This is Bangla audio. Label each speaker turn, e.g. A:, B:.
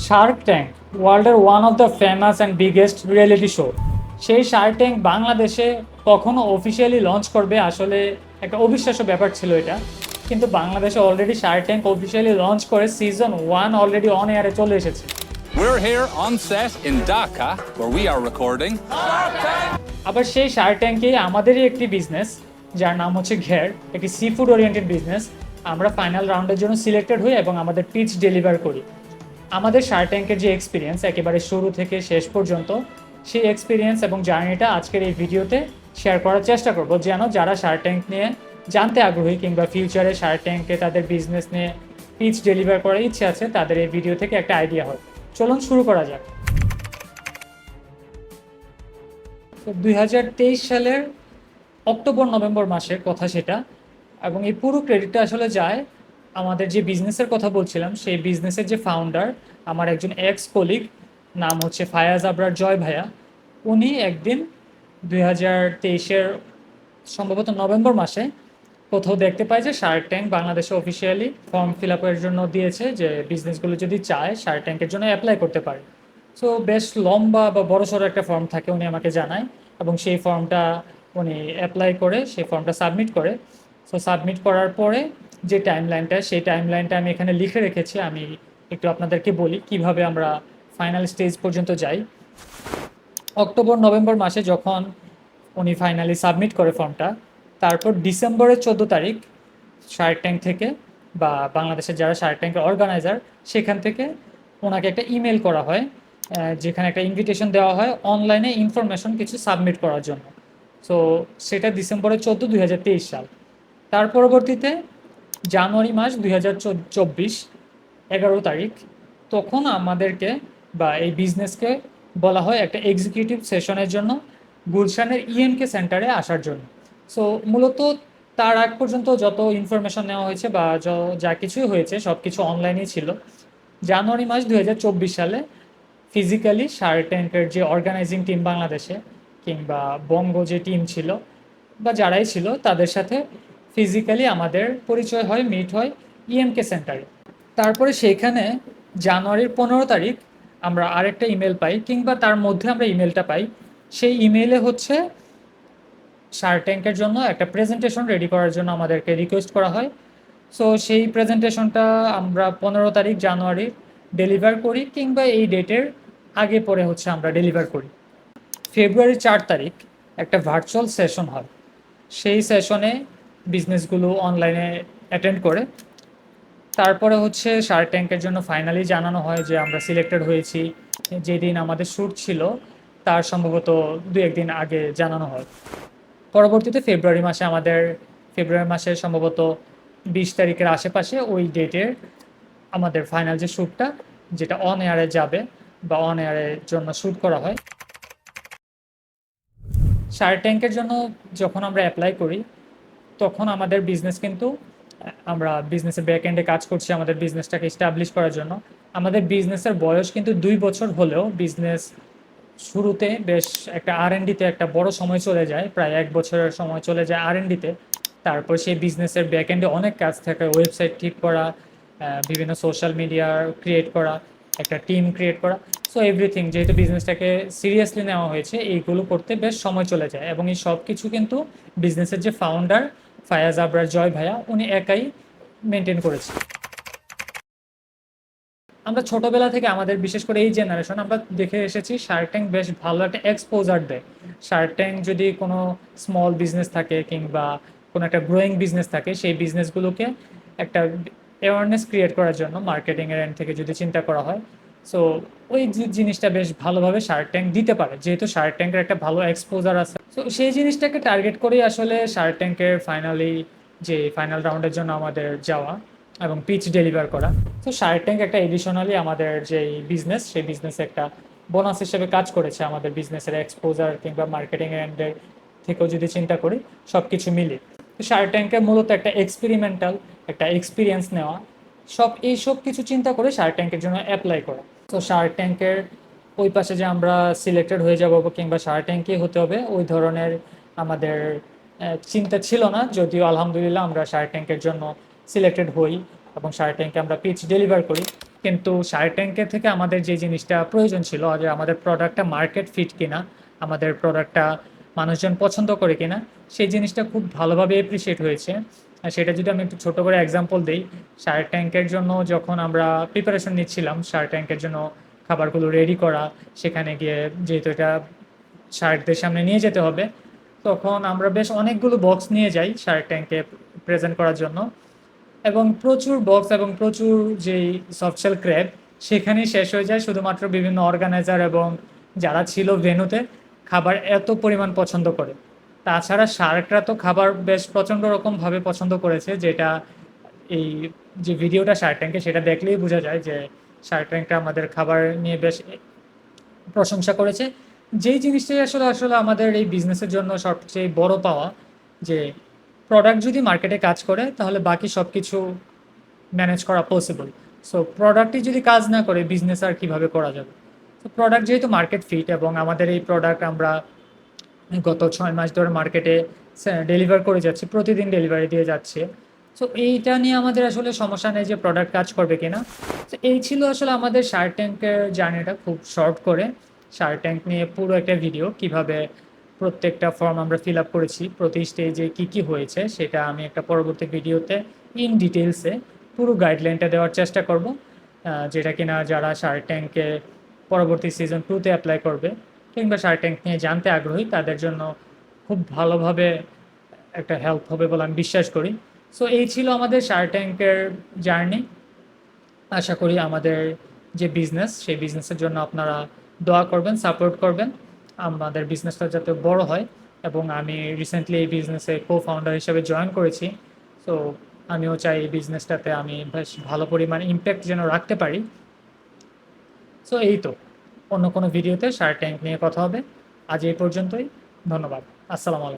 A: শার্ক ট্যাঙ্ক ওয়ার্ল্ডের one of the famous and biggest reality show. সেই শার্ক ট্যাঙ্ক বাংলাদেশে কখনো অফিসিয়ালি লঞ্চ করবে আসলে একটা অবিশ্বাস্য ব্যাপার ছিল এটা, কিন্তু বাংলাদেশে already Shark tank officially launch করে সিজন 1 অলরেডি অন এয়ারে চলে এসেছে।
B: We're here on set in Dhaka, where we are recording.
A: আবার সেই শার্ক ট্যাঙ্কে আমাদেরই একটি বিজনেস যার নাম হচ্ছে ঘের, একটি সি ফুড ওরিয়েন্টেড বিজনেস। আমরা ফাইনাল রাউন্ডের জন্য সিলেক্টেড হই এবং আমাদের পিচ ডেলিভার করি। আমাদের শার্ক ট্যাঙ্কের যে এক্সপিরিয়েন্স একেবারে শুরু থেকে শেষ পর্যন্ত, সেই এক্সপিরিয়েন্স এবং জার্নিটা আজকের এই ভিডিওতে শেয়ার করার চেষ্টা করব, যেন যারা শার্ক ট্যাঙ্ক নিয়ে জানতে আগ্রহী কিংবা ফিউচারে শার্ক ট্যাঙ্কে তাদের বিজনেস নিয়ে পিচ ডেলিভার করার ইচ্ছে আছে তাদের এই ভিডিও থেকে একটা আইডিয়া হয়। চলুন শুরু করা যাক। 2023 সালের অক্টোবর নভেম্বর মাসের কথা সেটা, এবং এই পুরো ক্রেডিটটা আসলে যায় আমাদের যে বিজনেসের কথা বলছিলাম সেই বিজনেসের যে ফাউন্ডার, আমার একজন এক্স কলিগ, নাম হচ্ছে ফায়াজ আবরার জয় ভাইয়া। উনি একদিন 2023-এর সম্ভবত নভেম্বর মাসে কোথাও দেখতে পাই যে শার্ক ট্যাঙ্ক বাংলাদেশে অফিসিয়ালি ফর্ম ফিল আপের জন্য দিয়েছে যে বিজনেসগুলো যদি চায় শার্ক ট্যাঙ্কের জন্য অ্যাপ্লাই করতে পারে। সো বেশ লম্বা বা বড়সড় একটা ফর্ম থাকে, উনি আমাকে জানায় এবং সেই ফর্মটা উনি অ্যাপ্লাই করে সেই ফর্মটা সাবমিট করে। সো সাবমিট করার পরে যে টাইমলাইনটা, সেই টাইমলাইনটা আমি এখানে লিখে রেখেছি। আমি একটু আপনাদেরকে বলি কিভাবে আমরা ফাইনাল স্টেজ পর্যন্ত যাই। অক্টোবর নভেম্বর মাসে যখন উনি ফাইনালি সাবমিট করে ফর্মটা, তারপর ডিসেম্বরের 14 তারিখ শার্ক ট্যাঙ্ক থেকে বা বাংলাদেশের যারা শার্ক ট্যাঙ্কের অর্গানাইজার সেখান থেকে ওনাকে একটা ইমেল করা হয়, যেখানে একটা ইনভিটেশন দেওয়া হয় অনলাইনে ইনফরমেশন কিছু সাবমিট করার জন্য। সো সেটা ডিসেম্বরের 14, 2023 সাল। তার পরবর্তীতে জানুয়ারি মাস 2024, 11 তারিখ, তখন আমাদেরকে বা এই বিজনেসকে বলা হয় একটা এক্সিকিউটিভ সেশনের জন্য গুলশানের ইএমকে সেন্টারে আসার জন্য। সো মূলত তার আগ পর্যন্ত যত ইনফরমেশন নেওয়া হয়েছে বা যা কিছুই হয়েছে সব কিছু অনলাইনেই ছিল। জানুয়ারি মাস 2024 সালে ফিজিক্যালি শার্ক ট্যাঙ্কের যে অর্গানাইজিং টিম বাংলাদেশে কিংবা বঙ্গ যে টিম ছিল বা যারাই ছিল তাদের সাথে ফিজিক্যালি আমাদের পরিচয় হয়, মিট হয় ইএমকে সেন্টারে। তারপরে সেখানে জানুয়ারির 15 তারিখ আমরা আরেকটা ইমেল পাই, কিংবা তার মধ্যে আমরা ইমেলটা পাই। সেই ইমেইলে হচ্ছে শার্ক ট্যাঙ্কের জন্য একটা প্রেজেন্টেশন রেডি করার জন্য আমাদেরকে রিকোয়েস্ট করা হয়। সো সেই প্রেজেন্টেশনটা আমরা 15 তারিখ জানুয়ারি ডেলিভার করি, কিংবা এই ডেটের আগে পরে হচ্ছে আমরা ডেলিভার করি। ফেব্রুয়ারির 4 তারিখ একটা ভার্চুয়াল সেশন হয়। সেই সেশনে বিজনেসগুলো অনলাইনে অ্যাটেন্ড করে। তারপরে হচ্ছে শার্ক ট্যাঙ্কের জন্য ফাইনালি জানানো হয় যে আমরা সিলেক্টেড হয়েছি। যেদিন আমাদের শ্যুট ছিল তার সম্ভবত 2-1 দিন আগে জানানো হয়। পরবর্তীতে ফেব্রুয়ারি মাসের সম্ভবত 20 তারিখের আশেপাশে ওই ডেটের আমাদের ফাইনাল যে শ্যুটটা, যেটা অন এয়ারে যাবে বা অন এয়ারের জন্য শ্যুট করা হয়। শার্ক ট্যাঙ্কের জন্য যখন আমরা অ্যাপ্লাই করি তখন আমাদের বিজনেস কিন্তু আমরা বিজনেসের ব্যাক এন্ডে কাজ করছি আমাদের বিজনেসটাকে এস্টাবলিশ করার জন্য। আমাদের বিজনেসের বয়স কিন্তু 2 বছর হলেও বিজনেস শুরুতে বেশ একটা আর&ডিতে একটা বড় সময় চলে যায়, প্রায় 1 বছরের সময় চলে যায় আর&ডিতে। তারপর সেই বিজনেসের ব্যাক এন্ডে অনেক কাজ থাকে, ওয়েবসাইট ঠিক করা, বিভিন্ন সোশ্যাল মিডিয়া ক্রিয়েট করা, একটা টিম ক্রিয়েট করা। সো এভরিথিং, যেহেতু বিজনেসটাকে সিরিয়াসলি নেওয়া হয়েছে, এইগুলো করতে বেশ সময় চলে যায় এবং এই সব কিছু কিন্তু বিজনেসের যে ফাউন্ডার ফায়াজ আবরার জয় ভাইয়া উনি একাই মেনটেন করেছে। আমরা ছোটবেলা থেকে আমাদের বিশেষ করে এই জেনারেশন আমরা দেখে এসেছি শার্ক ট্যাঙ্ক বেশ ভালো একটা এক্সপোজার দেয়। শার্ক ট্যাঙ্ক যদি কোনো স্মল বিজনেস থাকে কিংবা কোনো একটা গ্রোয়িং বিজনেস থাকে, সেই বিজনেসগুলোকে একটা অ্যাওয়ারনেস ক্রিয়েট করার জন্য মার্কেটিংয়ের এন্ড থেকে যদি চিন্তা করা হয়, সো ওই জিনিসটা বেশ ভালোভাবে শার্ক ট্যাঙ্ক দিতে পারে, যেহেতু শার্ক ট্যাঙ্কের একটা ভালো এক্সপোজার আছে। তো সেই জিনিসটাকে টার্গেট করেই আসলে শার্ক ট্যাঙ্কের যে ফাইনাল রাউন্ডের জন্য আমাদের যাওয়া এবং পিচ ডেলিভার করা। তো শার্ক ট্যাঙ্ক একটা এডিশনালি আমাদের যে বিজনেস, সেই বিজনেসে একটা বোনাস হিসেবে কাজ করেছে আমাদের বিজনেসের এক্সপোজার কিংবা মার্কেটিং এন্ডের থেকেও যদি চিন্তা করি সব কিছু মিলে। তো শার্ক ট্যাঙ্কের মূলত একটা এক্সপেরিমেন্টাল একটা এক্সপিরিয়েন্স নেওয়া, সব কিছু চিন্তা করে শার্ক ট্যাঙ্কের জন্য অ্যাপ্লাই করা। তো শার্ক ট্যাঙ্কের ওই পাশে যে আমরা সিলেক্টেড হয়ে যাব কিংবা শার্ক ট্যাঙ্কে হতে হবে ওই ধরনের আমাদের চিন্তা ছিল না, যদিও আলহামদুলিল্লাহ আমরা শার্ক ট্যাঙ্কের জন্য সিলেক্টেড হই এবং শার্ক ট্যাঙ্কে আমরা পিচ ডেলিভার করি। কিন্তু শার্ক ট্যাঙ্কের থেকে আমাদের যে জিনিসটা প্রয়োজন ছিল যে আমাদের প্রোডাক্টটা মার্কেট ফিট কিনা, আমাদের প্রোডাক্টটা মানুষজন পছন্দ করে কিনা, সেই জিনিসটা খুব ভালোভাবে এপ্রিসিয়েট হয়েছে। আর সেটা যদি আমি একটু ছোট করে এক্সাম্পল দিই, শার্ক ট্যাঙ্কের জন্য যখন আমরা প্রিপারেশন নিচ্ছিলাম, শার্ক ট্যাঙ্কের জন্য খাবারগুলো রেডি করা, সেখানে গিয়ে যেহেতু এটা শার্কদের সামনে নিয়ে যেতে হবে, তখন আমরা বেশ অনেকগুলো বক্স নিয়ে যাই শার্ক ট্যাঙ্কে প্রেজেন্ট করার জন্য, এবং প্রচুর বক্স এবং প্রচুর যেই সফটশেল ক্র্যাব সেখানেই শেষ হয়ে যায় শুধুমাত্র বিভিন্ন অর্গানাইজার এবং যারা ছিল ভেন্যুতে খাবার এত পরিমাণ পছন্দ করে। তাছাড়া শার্করা তো খাবার বেশ প্রচণ্ড রকমভাবে পছন্দ করেছে, যেটা এই যে ভিডিওটা শার্ক ট্যাঙ্কে সেটা দেখলেই বোঝা যায় যে শার্ক ট্যাঙ্কটা আমাদের খাবার নিয়ে বেশ প্রশংসা করেছে। যেই জিনিসটাই আসলে আসলে আমাদের এই বিজনেসের জন্য সবচেয়ে বড় পাওয়া, যে প্রোডাক্ট যদি মার্কেটে কাজ করে তাহলে বাকি সব কিছু ম্যানেজ করা পসিবল। সো প্রোডাক্টই যদি কাজ না করে বিজনেস আর কিভাবে করা যাবে? তো প্রোডাক্ট যেহেতু মার্কেট ফিট এবং আমাদের এই প্রোডাক্ট আমরা গত 6 মাস ধরে মার্কেটে ডেলিভার করে যাচ্ছি, প্রতিদিন ডেলিভারি দিয়ে যাচ্ছে। সো এইটা নিয়ে আমাদের আসলে সমস্যা নেই যে প্রোডাক্ট কাজ করবে কিনা। তো এই ছিল আসলে আমাদের শার্ক ট্যাঙ্কের জার্নিটা, খুব শর্ট করে শার্ক ট্যাঙ্ক নিয়ে পুরো একটা ভিডিও, কিভাবে প্রত্যেকটা ফর্ম আমরা ফিল আপ করেছি, প্রতি স্টেজে কী কী হয়েছে সেটা আমি একটা পরবর্তী ভিডিওতে ইন ডিটেলসে পুরো গাইডলাইনটা দেওয়ার চেষ্টা করব, যেটা কিনা যারা শার্ক ট্যাঙ্কে পরবর্তী সিজন 2-তে অ্যাপ্লাই করবে কিংবা শার্ক ট্যাঙ্ক নিয়ে জানতে আগ্রহী তাদের জন্য খুব ভালোভাবে একটা হেল্প হবে বলে আমি বিশ্বাস করি। সো এই ছিল আমাদের শার্ক ট্যাঙ্কের জার্নি। আশা করি আমাদের যে বিজনেস, সেই বিজনেসের জন্য আপনারা দোয়া করবেন, সাপোর্ট করবেন, আমাদের বিজনেসটা যাতে বড় হয়। এবং আমি রিসেন্টলি এই বিজনেসে কো ফাউন্ডার হিসেবে জয়েন করেছি। সো আমিও চাই এই বিজনেসটাতে আমি বেশ ভালো পরিমাণে ইম্প্যাক্ট যেন রাখতে পারি। সো এই তো, অন্য কোনো ভিডিওতে শার্ক ট্যাঙ্ক নিয়ে কথা হবে। আজ এই পর্যন্তই। ধন্যবাদ। আসসালামু আলাইকুম।